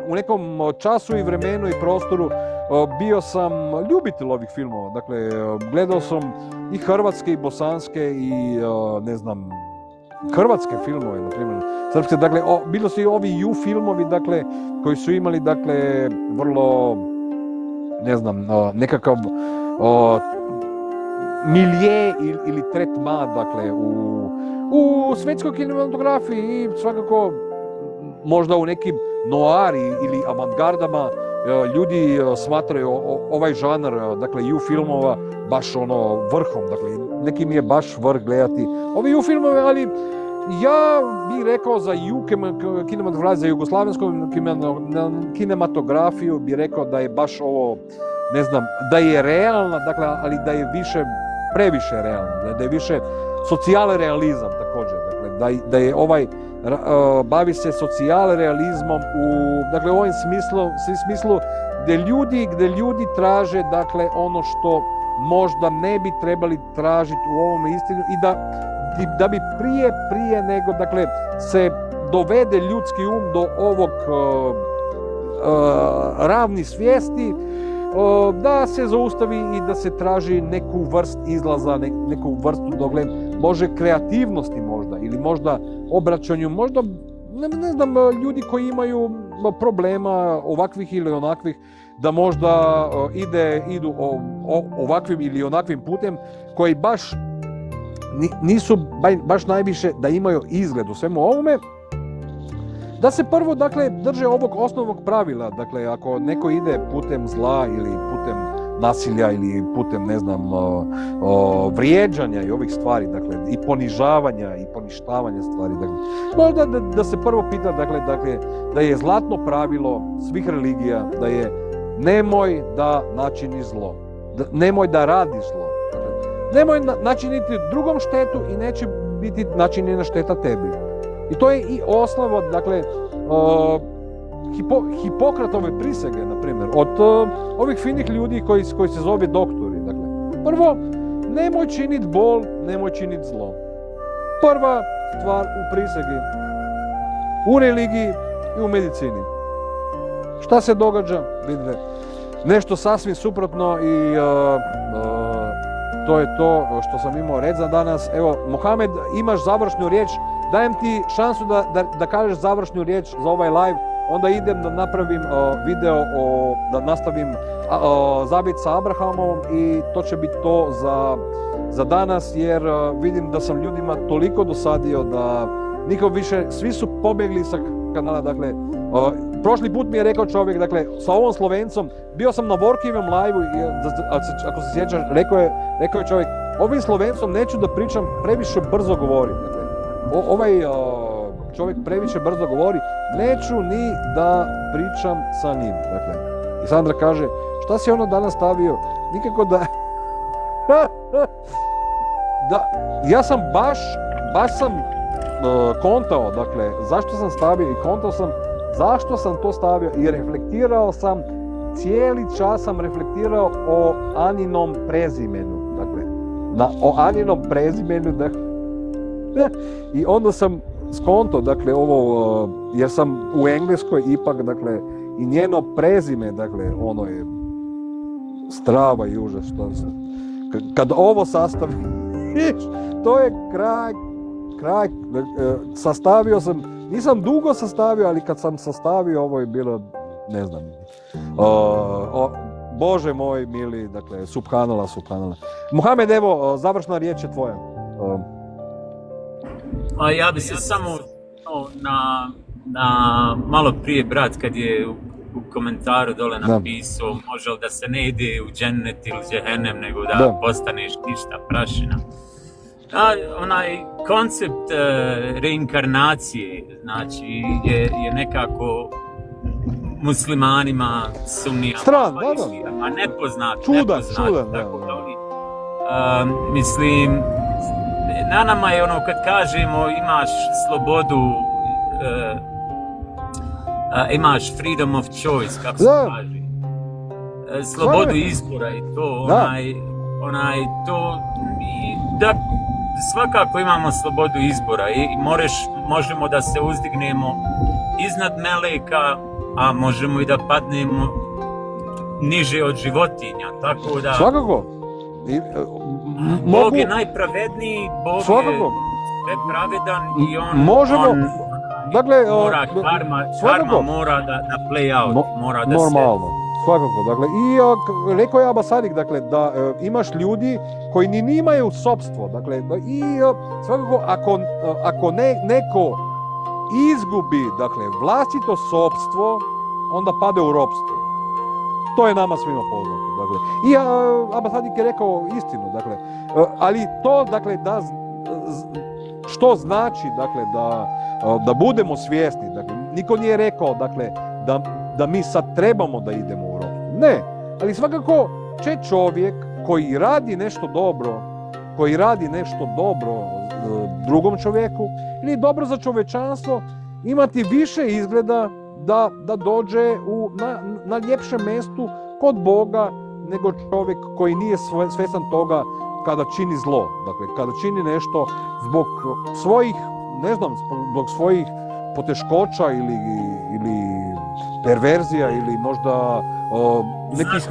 [SPEAKER 1] u nekom času i vremenu i prostoru. Bio sam ljubitelj ovih filmova, dakle, gledao sam i hrvatske i bosanske i, ne znam, hrvatske filmove, na primjer, srpske, dakle, bilo su i ovi U filmovi, dakle, koji su imali, dakle, vrlo, ne znam, nekakav milje ili tretma, dakle, u svetskoj kinematografiji i svakako možda u nekim noari ili avantgardama ljudi smatraju ovaj žanar, dakle, U filmova baš ono vrhom, dakle, nekim je baš vrh gledati ovi U filmove, ali ja bih rekao za U kinematografiju, za jugoslavensku kinematografiju bih rekao da je baš ovo, ne znam, da je realna, dakle, ali da je previše realna, da je više socijale realizam također, dakle, da je bavi se socijale realizmom dakle, u ovom smislu gdje ljudi traže, dakle, ono što možda ne bi trebali tražiti u ovom istinu i da bi prije nego, dakle, se dovede ljudski do ovog ravni svijesti, da se zaustavi i da se traži neku vrst izlaza, neku vrstu, dakle, može kreativnosti možda, ili možda obraćanju, možda, ne znam, ljudi koji imaju problema ovakvih ili onakvih, da možda idu ovakvim ili onakvim putem koji baš nisu baš najviše da imaju izgled u svemu ovome, da se prvo, dakle, drže ovog osnovnog pravila, dakle, ako neko ide putem zla ili putem nasilja ili putem, ne znam, vrijeđanja i ovih stvari, dakle, i ponižavanja i poništavanja stvari, dakle, možda da se prvo pita, dakle, da je zlatno pravilo svih religija, da je nemoj da načini zlo, nemoj da radi zlo, dakle, nemoj načiniti drugom štetu i neće biti načinjena šteta tebi. I to je i osnova, dakle, Hipokratove prisege, na primjer, od ovih finih ljudi koji se zove doktori. Dakle, prvo, nemoj činiti bol, nemoj činiti zlo. Prva stvar u prisegi, u religiji i u medicini. Šta se događa? Vidite, nešto sasvim suprotno i to je to što sam imao reći za danas. Evo, Mohamed, imaš završnu riječ, dajem ti šansu da kažeš završnu riječ za ovaj live, onda idem da napravim video, da nastavim Zavjet sa Abrahamom i to će biti to za danas, jer vidim da sam ljudima toliko dosadio da nikom više, svi su pobjegli sa kanala, dakle, prošli put mi je rekao čovjek, dakle, sa ovom Slovencom, bio sam na Vorkijem live-u i ako se sjećaš, rekao je čovjek, ovim Slovencom neću da pričam, previše brzo govori, dakle, ovaj čovjek previše brzo govori, neću ni da pričam sa njim, dakle. I Sandra kaže, šta si ono danas stavio? Nikako da... ja sam baš sam kontao, dakle, zašto sam stavio i kontao sam zašto sam to stavio i reflektirao sam, cijeli čas sam reflektirao o Aninom prezimenu, dakle, o Aninom prezimenu, dakle, i onda sam skonto, dakle, ovo, jer sam u Engleskoj ipak, dakle, i njeno prezime, dakle, ono je strava i užas, kad ovo sastavim, to je kraj, sastavio sam, nisam dugo sastavio, ali kad sam sastavio, ovo je bilo, ne znam, Bože moj mili, dakle, subhanallah. Mohamed, evo, završna riječ je tvoja.
[SPEAKER 2] Ja bi se samo na malo prije brat kad je u komentaru dole napisao, može li da se ne ide u džennet ili džehennem, nego da postaneš ništa, prašina. Onaj koncept reinkarnacije, znači, je nekako muslimanima, sunnijama, nepoznat.
[SPEAKER 1] Čudan,
[SPEAKER 2] tako da oni, mislim, na nama je ono kad kažemo imaš slobodu, imaš freedom of choice, kako se kaže, slobodu izbora i to, to, da svakako imamo slobodu izbora i možemo da se uzdignemo iznad meleka, a možemo i da padnemo niže od životinja, tako da...
[SPEAKER 1] Svakako.
[SPEAKER 2] Bog je najpravedniji, Bog je pravedan i on mora, karma mora da play out, mora da
[SPEAKER 1] normalno. Svakako, dakle, i rekao je Abasadik, dakle, da imaš ljudi koji ni imaju sopstvo, dakle, i svakako, ako neko izgubi, dakle, vlastito sopstvo, onda pade u ropstvo. To je nama svima poznato, dakle. I Abasadik je rekao istinu, dakle, ali to, dakle, što znači, dakle, da budemo svjesni, dakle, niko nije rekao, dakle, da mi sad trebamo da idemo u ropstvo. Ne, ali svakako će čovjek koji radi nešto dobro drugom čovjeku ili dobro za čovječanstvo, imati više izgleda da dođe na ljepšem mjestu kod Boga nego čovjek koji nije svjestan toga kada čini zlo. Dakle, kada čini nešto zbog svojih, ne znam, zbog svojih poteškoća ili perverzija ili možda nekih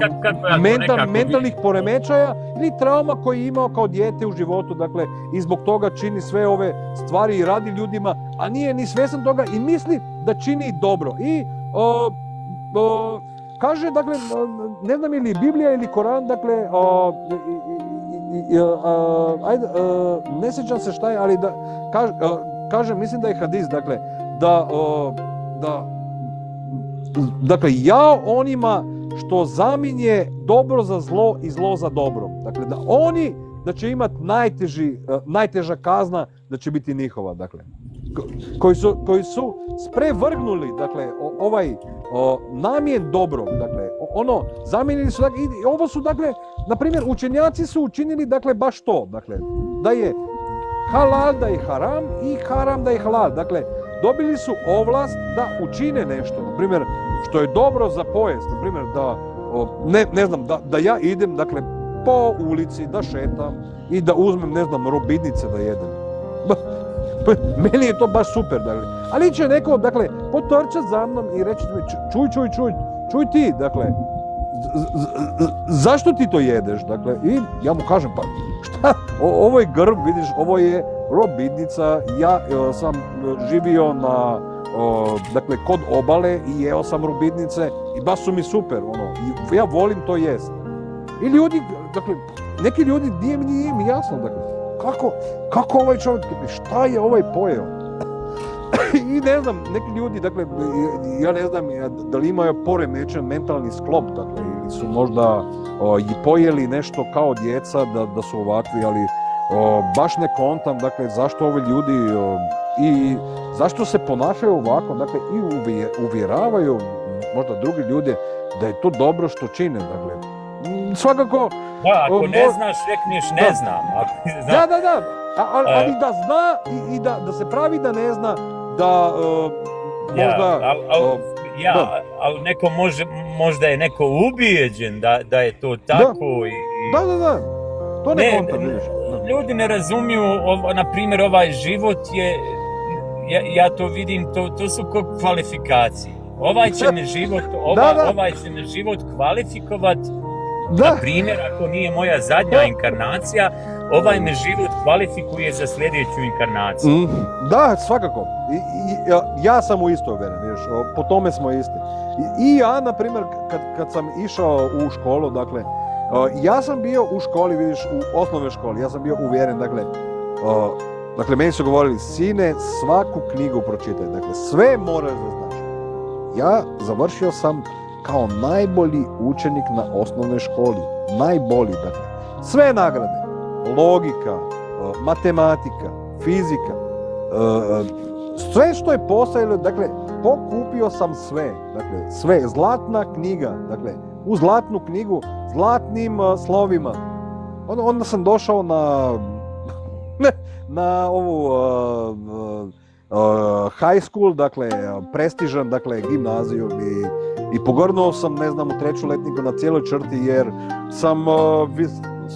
[SPEAKER 1] mentalnih poremećaja ili trauma koji je imao kao dijete u životu, dakle, i zbog toga čini sve ove stvari i radi ljudima, a nije ni svjestan toga i misli da čini dobro. I kaže, dakle, ne znam ili Biblija ili Koran, dakle, ne sjećam se šta je, ali da kaže, mislim da je hadis, dakle, dakle, jao onima što zamjenje dobro za zlo i zlo za dobro. Dakle, da će imati najteža kazna, da će biti njihova, dakle. Koji su sprevrgnuli, dakle, ovaj namjen dobrom, dakle, zamijenili su, dakle, i ovo su, dakle, na primjer, učenjaci su učinili, dakle, baš to, dakle, da je halal da je haram i haram da je halal, dakle, dobili su ovlast da učine nešto, na primjer, što je dobro za pojest, na primjer, ne znam, da ja idem, dakle, po ulici, da šetam i da uzmem, ne znam, robidnice da jedem. Meni je to baš super, dakle. Ali će neko, dakle, potrčati za mnom i reći mi, čuj ti, dakle, zašto ti to jedeš, dakle, i ja mu kažem, pa šta, ovo je grb, vidiš, ovo je robidnica, ja sam živio dakle, kod obale i jeo sam robidnice i baš su mi super, i ja volim to jest. I ljudi, dakle, neki ljudi nije mi jasno, dakle, kako ovaj čovjek, šta je ovaj pojeo? I ne znam, neki ljudi, dakle, ja ne znam da li imaju poremećen mentalni sklop, dakle, ili su možda i pojeli nešto kao djeca da su ovakvi, ali baš ne kontam, dakle, zašto ovi ljudi i zašto se ponašaju ovako, dakle, i uvjeravaju možda drugi ljude da je to dobro što čine, dakle, svakako...
[SPEAKER 2] Da, ako ne znaš, rekneš ne znam.
[SPEAKER 1] Da, ali da zna i da se pravi da ne zna, da možda...
[SPEAKER 2] ali neko možda je neko ubijeđen da je to tako
[SPEAKER 1] Da, to ne kontam, vidiš.
[SPEAKER 2] Ljudi ne razumiju, na primjer, ovaj život je, ja to vidim, to su kvalifikacije. Ovaj će me život kvalifikovat. Na primjer, ako nije moja zadnja inkarnacija, ovaj me život kvalifikuje za sljedeću inkarnaciju.
[SPEAKER 1] Da, svakako. Ja sam u isto uvjeren, po tome smo isti. I ja, na primjer, kad sam išao u školu, dakle, ja sam bio u školi, vidiš, u osnovnoj školi, ja sam bio uvjeren, dakle, Dakle, meni su govorili, sine, svaku knjigu pročitaj, dakle, sve moraš da znaš. Ja završio sam kao najbolji učenik na osnovnoj školi. Najbolji, dakle. Sve nagrade. Logika, matematika, fizika, sve što je postojalo, dakle, pokupio sam sve. Dakle, sve. Zlatna knjiga, dakle, u zlatnu knjigu, zlatnim slovima. Onda sam došao na ovu high school, dakle, prestižan, dakle, gimnaziju i pogrnuo sam, ne znam, u treću letniku na cijeloj črti jer sam,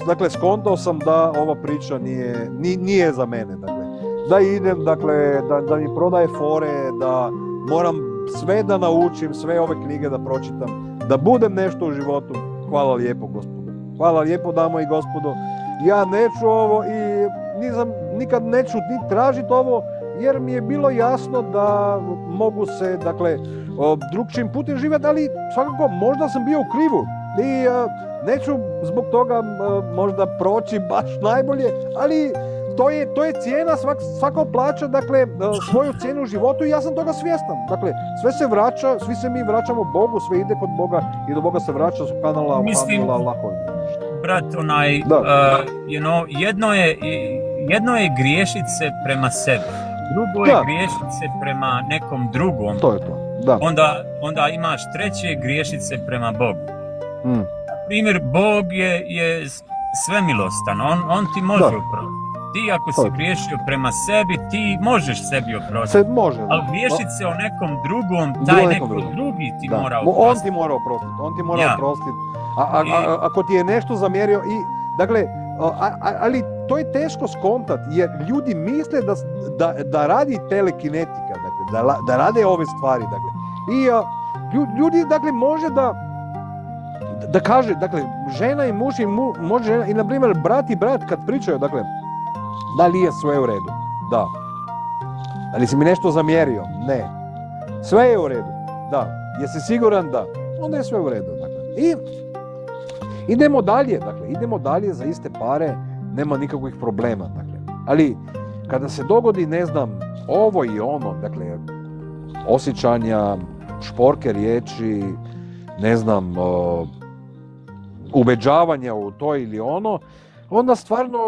[SPEAKER 1] dakle, skontao sam da ova priča nije za mene, dakle, da idem, dakle, da mi prodaje fore, da moram sve da naučim, sve ove knjige da pročitam, da budem nešto u životu. Hvala lijepo, gospodo. Hvala lijepo, damo i gospodo. Ja neću ovo i nikad neću ni tražiti ovo, jer mi je bilo jasno da mogu se, dakle, drugčijim putem živjeti, ali svakako možda sam bio u krivu i neću zbog toga možda proći baš najbolje, ali to je cijena, svako plaća, dakle, svoju cijenu u životu i ja sam toga svjestan. Dakle, sve se vraća, svi se mi vraćamo Bogu, sve ide kod Boga i do Boga se vraća su kanala lako.
[SPEAKER 2] Brat, jedno je griješit se prema sebi, drugo je griješit se prema nekom drugom.
[SPEAKER 1] To je to, da.
[SPEAKER 2] Onda imaš treće, griješit se prema Bogu. Na primjer, Bog je svemilostan, on ti može oprostiti. Ti ako si griješio prema sebi, ti možeš sebi oprostiti. Ali griješit se o nekom drugom, taj neko drugi ti mora oprostiti.
[SPEAKER 1] On ti mora oprostiti. Ako ti je nešto zamjerio i, dakle, ali to je teško skontati jer ljudi misle da radi telekinetika, dakle, da rade ove stvari, dakle. I ljudi, dakle, može da kaže, dakle, žena i muž može žena i, na primjer, brat i brat kad pričaju, dakle, da li je sve u redu? Da. Da li si mi nešto zamjerio? Ne. Sve je u redu? Da. Jesi siguran? Da. Onda je sve u redu, dakle. I idemo dalje za iste pare, nema nikakvih problema, dakle. Ali kada se dogodi, ne znam, ovo i ono, dakle, osjećanja, šporke riječi, ne znam, ubeđavanja u to ili ono, onda stvarno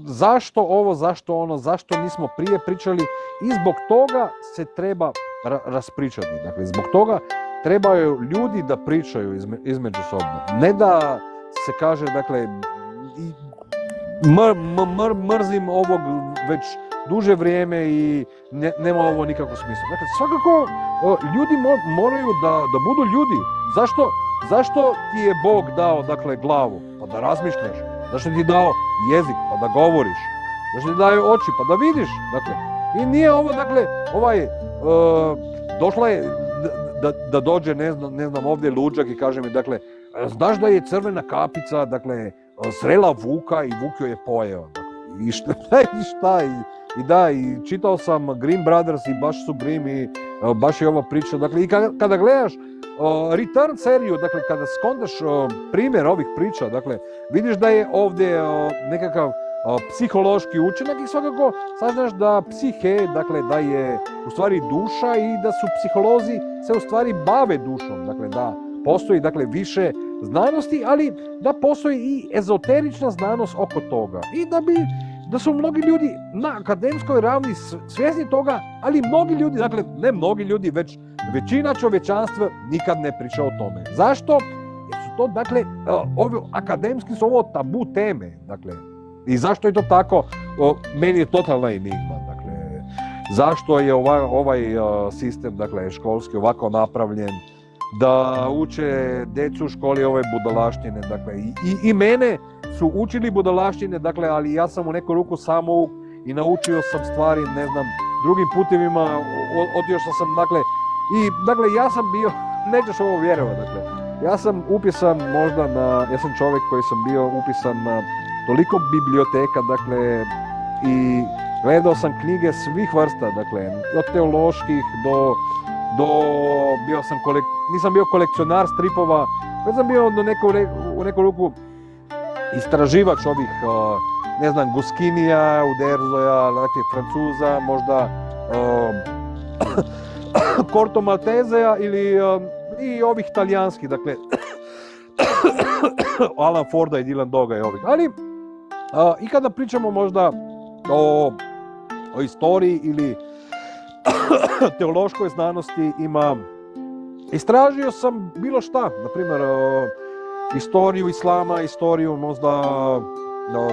[SPEAKER 1] zašto ovo, zašto ono, zašto nismo prije pričali i zbog toga se treba raspričati, dakle, zbog toga trebaju ljudi da pričaju izmeđusobno. Ne da se kaže, dakle, mrzim ovog već duže vrijeme i nema ovo nikakvog smisla. Dakle, svakako ljudi moraju da budu ljudi. Zašto ti je Bog dao, dakle, glavu? Pa da razmišljaš. Zašto ti je dao jezik? Pa da govoriš. Zašto ti daju oči? Pa da vidiš. Dakle, i nije ovo, dakle, došla je da dođe, ne znam, ovdje luđak i kaže mi, dakle, znaš da je crvena kapica, dakle, srela vuka i vuk joj je pojeo. Dakle, i šta? I da, i čitao sam Grimm Brothers i baš su Grimm i baš je ova priča. Dakle, i kada gledaš Return seriju, dakle, kada skontaš primjer ovih priča, dakle, vidiš da je ovdje nekakav psihološki učinak i svakako saznaš da psihe, dakle, da je u stvari duša i da su psiholozi se u stvari bave dušom, dakle, da postoji, dakle, više znanosti, ali da postoji i ezoterična znanost oko toga i da su mnogi ljudi na akademskoj ravni svjesni toga, ali mnogi ljudi, dakle, ne mnogi ljudi, već većina čovječanstva nikad ne priča o tome. Zašto? Jer su to, dakle, akademski su ovo tabu teme, dakle. I zašto je to tako? Meni je totalna enigma, dakle. Zašto je ovaj sistem, dakle, školski ovako napravljen, da uče djecu u školi ove budalaštine, dakle, i mene su učili budalaštine, dakle, ali ja sam u neku ruku samouk i naučio sam stvari, ne znam, drugim putevima, otišao sam, dakle, i, dakle, ja sam bio, nećeš ovo vjerovati, dakle, ja sam čovjek koji sam bio upisan na toliko biblioteka, dakle, i gledao sam knjige svih vrsta, dakle, od teoloških nisam bio kolekcionar stripova, već sam bio u neku ruku istraživač ovih ne znam, Guskinija, Uderzoja, dakle, Francuza, možda Corto Malteseja ili i ovih talijanskih, dakle, Alan Forda i Dylan Doga i ovih. Ali i kada pričamo možda o istoriji ili teološkoj znanosti, istražio sam bilo šta, na primjer istoriju islama, istoriju možda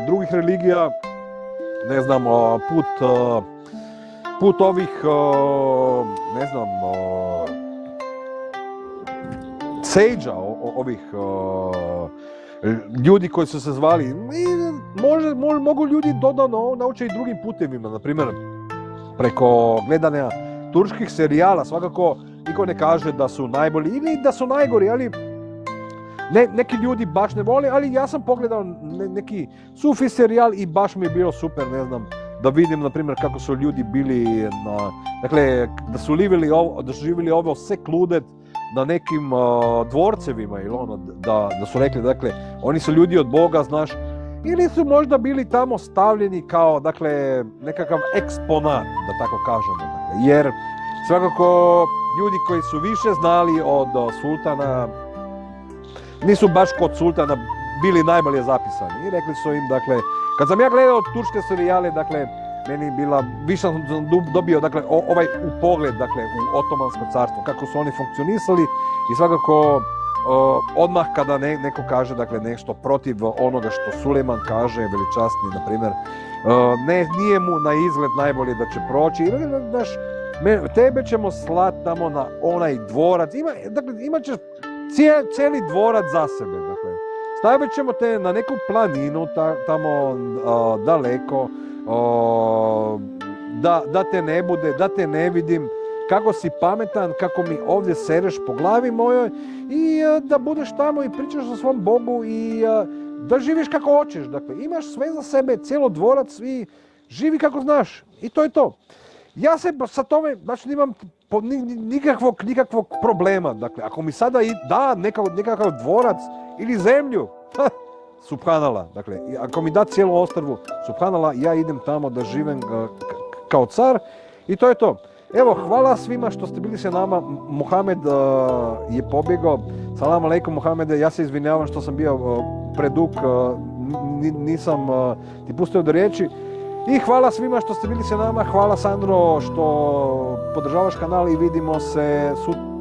[SPEAKER 1] drugih religija, ne znam, put ovih, ne znam, sage-a, ovih ljudi koji su se zvali, mogu ljudi dodano naučiti i drugim putevima, na primjer preko gledanja turskih serijala. Svakako niko ne kaže da su najbolji ili da su najgori, ali neki ljudi baš ne vole, ali ja sam pogledao neki sufi serijal i baš mi je bilo super, ne znam, da vidim, na primjer, kako su ljudi bili, dakle, da su živjeli ovo secluded na nekim dvorcevima, ili ono, da su rekli, dakle, oni su ljudi od Boga, znaš, ili su možda bili tamo stavljeni kao, dakle, nekakav eksponat, da tako kažemo, dakle, jer svakako ljudi koji su više znali od sultana nisu baš kod sultana bili najbolje zapisani i rekli su im, dakle, kad sam ja gledao turske serijale, dakle, meni bila, više sam dobio, dakle, ovaj u pogled, dakle, u Otomansko carstvo, kako su oni funkcionisali i svakako odmah kada neko kaže, dakle, nešto protiv onoga što Sulejman kaže, veličasni, na primjer, nije mu na izgled najbolje da će proći, znaš, tebe ćemo slati tamo na onaj dvorac, imat ćeš cijeli dvorac za sebe, dakle, stavit ćemo te na neku planinu tamo daleko, da te ne bude, da te ne vidim, kako si pametan, kako mi ovdje sereš po glavi mojoj i da budeš tamo i pričaš o svom Bogu i da živiš kako hoćeš, dakle, imaš sve za sebe, cijelo dvorac i živi kako znaš i to je to. Ja se sa tome, znači, nemam nikakvog problema, dakle, ako mi sada da nekakav dvorac ili zemlju, subhanallah, dakle, ako mi da cijelu ostrvu, subhanallah, ja idem tamo da živim kao car i to je to. Evo, hvala svima što ste bili sa nama. Muhamed je pobjegao. Salam alejkum, Muhamede, ja se izvinjavam što sam bio predug, nisam ti pustio do riječi. I hvala svima što ste bili sa nama, hvala Sandro što podržavaš kanal i vidimo se sutra.